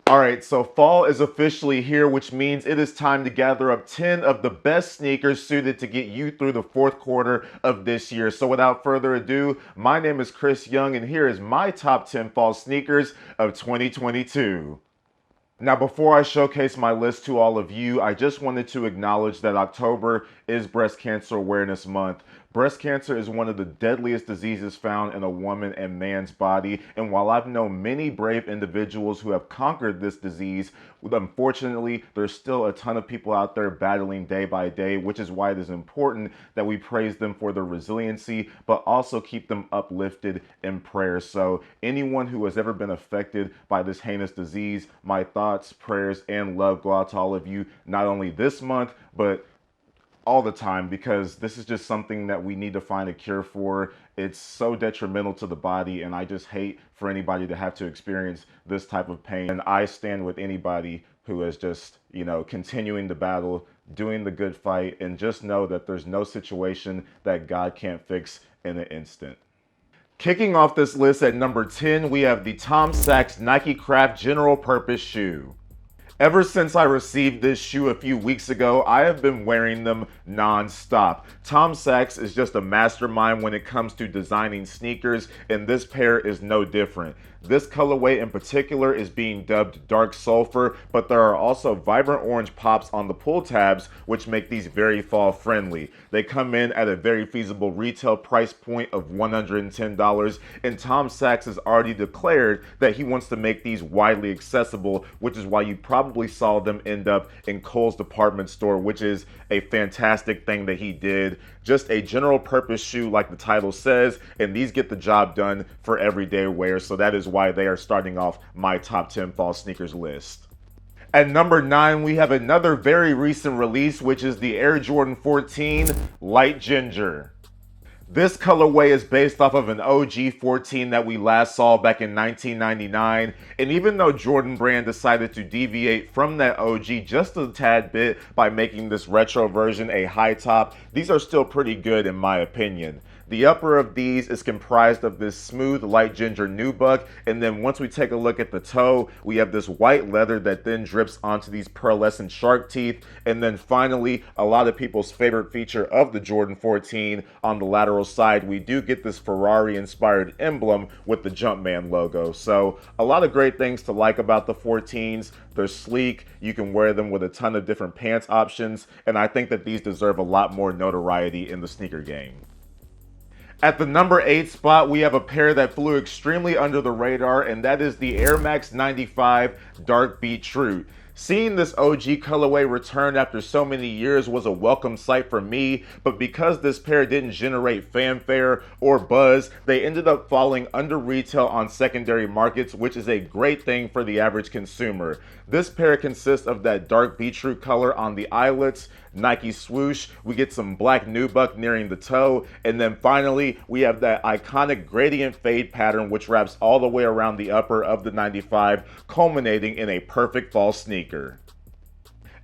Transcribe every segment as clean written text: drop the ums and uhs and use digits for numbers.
All right, so fall is officially here, which means it is time to gather up 10 of the best sneakers suited to get you through the fourth quarter of this year. So without further ado, my name is Chris Young, and here is my top 10 fall sneakers of 2022. Now, before I showcase my list to all of you, I just wanted to acknowledge that October is Breast Cancer Awareness Month. Breast cancer is one of the deadliest diseases found in a woman and man's body, and while I've known many brave individuals who have conquered this disease, unfortunately, there's still a ton of people out there battling day by day, which is why it is important that we praise them for their resiliency, but also keep them uplifted in prayer. So anyone who has ever been affected by this heinous disease, my thoughts, prayers, and love go out to all of you, not only this month, but all the time, because this is just something that we need to find a cure for. It's so detrimental to the body, and I just hate for anybody to have to experience this type of pain. And I stand with anybody who is just, continuing the battle, doing the good fight, and just know that there's no situation that God can't fix in an instant. Kicking off this list at number 10, we have the Tom Sachs Nike Craft General Purpose Shoe. Ever since I received this shoe a few weeks ago, I have been wearing them non-stop. Tom Sachs is just a mastermind when it comes to designing sneakers, and this pair is no different. This colorway in particular is being dubbed Dark Sulfur, but there are also vibrant orange pops on the pull tabs, which make these very fall friendly. They come in at a very feasible retail price point of $110, and Tom Sachs has already declared that he wants to make these widely accessible, which is why you probably saw them end up in Kohl's department store, which is a fantastic thing that he did. Just a general purpose shoe like the title says, and these get the job done for everyday wear, so that is why they are starting off my top 10 fall sneakers list. At number 9, we have another very recent release, which is the Air Jordan 14 Light Ginger. This colorway is based off of an OG 14 that we last saw back in 1999, and even though Jordan Brand decided to deviate from that OG just a tad bit by making this retro version a high top, these are still pretty good in my opinion. The upper of these is comprised of this smooth light ginger nubuck, and then once we take a look at the toe, we have this white leather that then drips onto these pearlescent shark teeth, and then finally, a lot of people's favorite feature of the Jordan 14, on the lateral side, we do get this Ferrari-inspired emblem with the Jumpman logo. So a lot of great things to like about the 14s. They're sleek, you can wear them with a ton of different pants options, and I think that these deserve a lot more notoriety in the sneaker game. At the number 8 spot, we have a pair that flew extremely under the radar, and that is the Air Max 95 Dark Beetroot. Seeing this OG colorway return after so many years was a welcome sight for me, but because this pair didn't generate fanfare or buzz, they ended up falling under retail on secondary markets, which is a great thing for the average consumer. This pair consists of that dark beetroot color on the eyelets, Nike swoosh, we get some black nubuck nearing the toe, and then finally we have that iconic gradient fade pattern which wraps all the way around the upper of the 95, culminating in a perfect fall sneaker.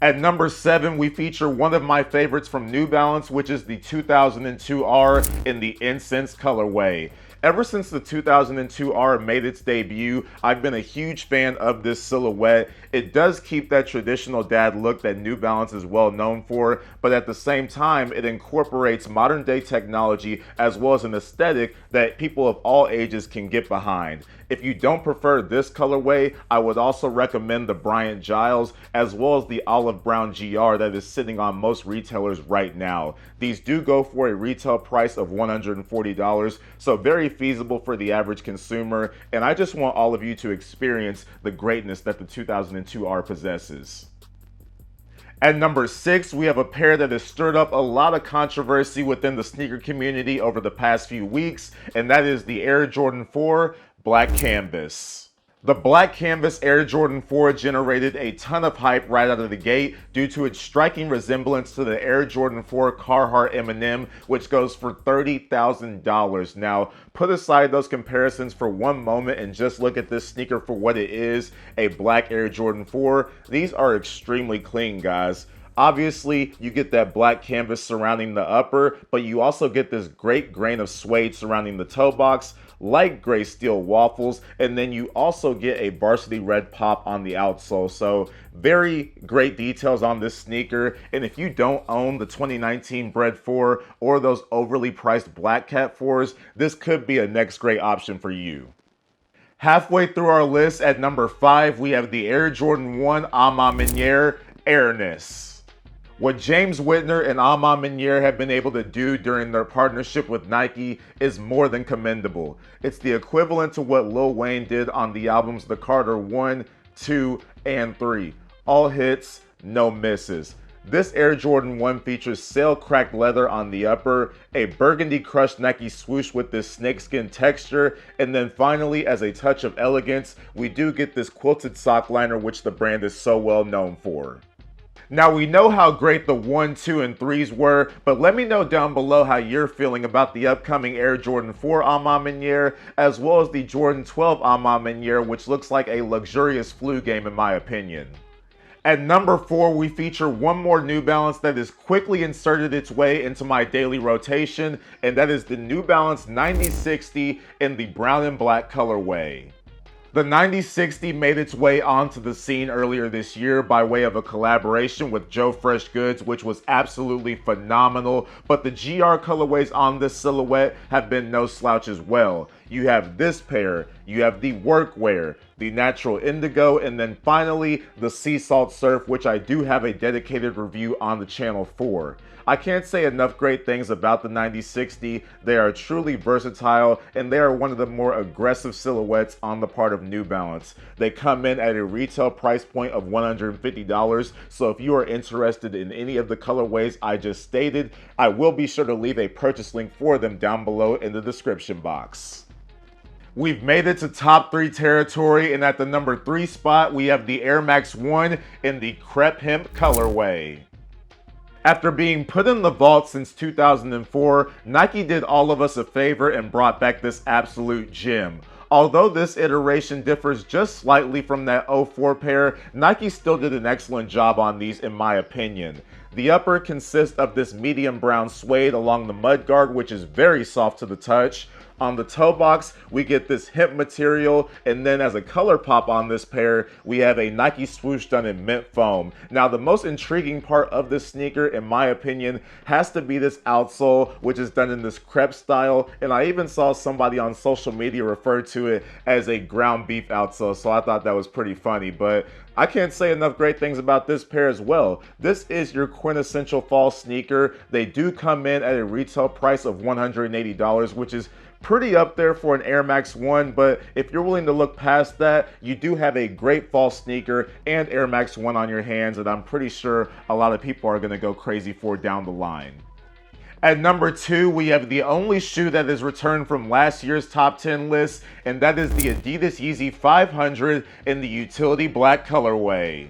At number 7, we feature one of my favorites from New Balance, which is the 2002R in the Incense colorway. Ever since the 2002R made its debut, I've been a huge fan of this silhouette. It does keep that traditional dad look that New Balance is well known for, but at the same time, it incorporates modern day technology as well as an aesthetic that people of all ages can get behind. If you don't prefer this colorway, I would also recommend the Bryant Giles as well as the olive brown GR that is sitting on most retailers right now. These do go for a retail price of $140, so very feasible for the average consumer, and I just want all of you to experience the greatness that the 2002R possesses. At number 6, we have a pair that has stirred up a lot of controversy within the sneaker community over the past few weeks, and that is the Air Jordan 4 Black Canvas. The Black Canvas Air Jordan 4 generated a ton of hype right out of the gate due to its striking resemblance to the Air Jordan 4 Carhartt M&M, which goes for $30,000. Now, put aside those comparisons for one moment and just look at this sneaker for what it is, a black Air Jordan 4. These are extremely clean, guys. Obviously, you get that black canvas surrounding the upper, but you also get this great grain of suede surrounding the toe box. light gray steel waffles, and then you also get a varsity red pop on the outsole. So very great details on this sneaker. And if you don't own the 2019 Bred 4 or those overly priced Black Cat 4s, this could be a next great option for you. Halfway through our list at number 5, we have the Air Jordan 1 A Ma Maniere Airness. What James Whitner and A Ma Maniere have been able to do during their partnership with Nike is more than commendable. It's the equivalent to what Lil Wayne did on the albums The Carter 1, 2, and 3. All hits, no misses. This Air Jordan 1 features sail cracked leather on the upper, a burgundy crushed Nike swoosh with this snakeskin texture, and then finally, as a touch of elegance, we do get this quilted sock liner which the brand is so well known for. Now we know how great the 1, 2, and 3s were, but let me know down below how you're feeling about the upcoming Air Jordan 4 A Ma Maniere, as well as the Jordan 12 A Ma Maniere, which looks like a luxurious flu game in my opinion. At number 4, we feature one more New Balance that has quickly inserted its way into my daily rotation, and that is the New Balance 9060 in the brown and black colorway. The 9060 made its way onto the scene earlier this year by way of a collaboration with Joe Fresh Goods, which was absolutely phenomenal, but the GR colorways on this silhouette have been no slouch as well. You have this pair, you have the workwear, the natural indigo, and then finally the sea salt surf, which I do have a dedicated review on the channel for. I can't say enough great things about the 9060. They are truly versatile, and they are one of the more aggressive silhouettes on the part of New Balance. They come in at a retail price point of $150, so if you are interested in any of the colorways I just stated, I will be sure to leave a purchase link for them down below in the description box. We've made it to top 3 territory, and at the number 3 spot, we have the Air Max 1 in the crepe hemp colorway. After being put in the vault since 2004, Nike did all of us a favor and brought back this absolute gem. Although this iteration differs just slightly from that 04 pair, Nike still did an excellent job on these in my opinion. The upper consists of this medium brown suede along the mudguard, which is very soft to the touch. On the toe box, we get this hemp material, and then as a color pop on this pair, we have a Nike swoosh done in mint foam. Now, the most intriguing part of this sneaker, in my opinion, has to be this outsole, which is done in this crepe style, and I even saw somebody on social media refer to it as a ground beef outsole, so I thought that was pretty funny, but I can't say enough great things about this pair as well. This is your quintessential fall sneaker. They do come in at a retail price of $180, which is pretty up there for an Air Max 1, but if you're willing to look past that, you do have a great fall sneaker and Air Max 1 on your hands that I'm pretty sure a lot of people are going to go crazy for down the line. At number 2, we have the only shoe that is returned from last year's top 10 list, and that is the Adidas Yeezy 500 in the utility black colorway.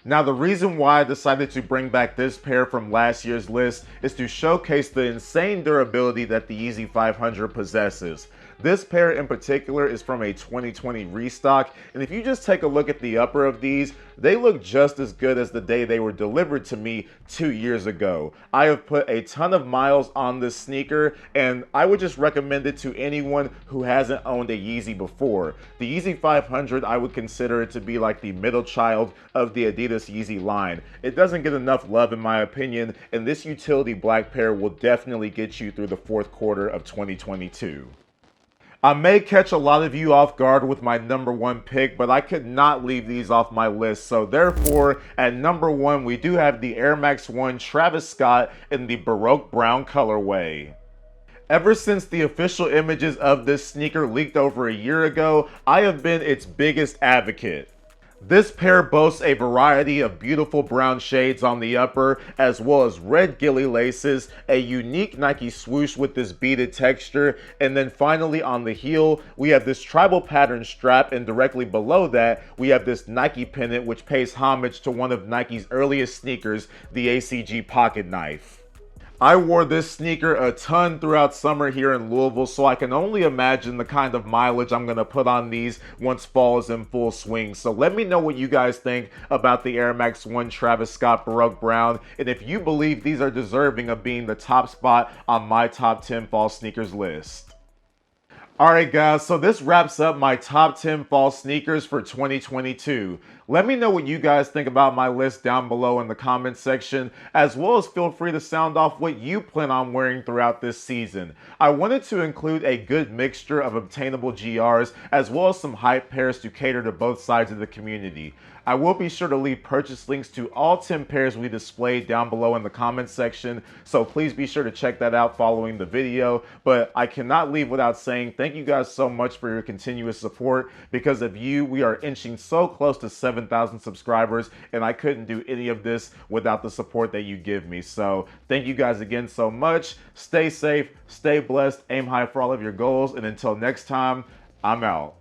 Now, the reason why I decided to bring back this pair from last year's list is to showcase the insane durability that the Yeezy 500 possesses. This pair in particular is from a 2020 restock, and if you just take a look at the upper of these, they look just as good as the day they were delivered to me 2 years ago. I have put a ton of miles on this sneaker, and I would just recommend it to anyone who hasn't owned a Yeezy before. The Yeezy 500, I would consider it to be like the middle child of the Adidas Yeezy line. It doesn't get enough love in my opinion, and this utility black pair will definitely get you through the fourth quarter of 2022. I may catch a lot of you off guard with my number 1 pick, but I could not leave these off my list. So therefore, at number 1, we do have the Air Max 1 Travis Scott in the Baroque brown colorway. Ever since the official images of this sneaker leaked over a year ago, I have been its biggest advocate. This pair boasts a variety of beautiful brown shades on the upper, as well as red ghillie laces, a unique Nike swoosh with this beaded texture, and then finally on the heel, we have this tribal pattern strap, and directly below that, we have this Nike pennant which pays homage to one of Nike's earliest sneakers, the ACG pocket knife. I wore this sneaker a ton throughout summer here in Louisville, so I can only imagine the kind of mileage I'm going to put on these once fall is in full swing. So let me know what you guys think about the Air Max 1 Travis Scott Baroque Brown, and if you believe these are deserving of being the top spot on my top 10 fall sneakers list. Alright guys, so this wraps up my top 10 fall sneakers for 2022. Let me know what you guys think about my list down below in the comments section, as well as feel free to sound off what you plan on wearing throughout this season. I wanted to include a good mixture of obtainable GRs, as well as some hype pairs to cater to both sides of the community. I will be sure to leave purchase links to all 10 pairs we displayed down below in the comments section, so please be sure to check that out following the video. But I cannot leave without saying thank you guys so much for your continuous support. Because of you, we are inching so close to 7,000 subscribers, and I couldn't do any of this without the support that you give me. So thank you guys again so much. Stay safe, stay blessed, aim high for all of your goals, and until next time, I'm out.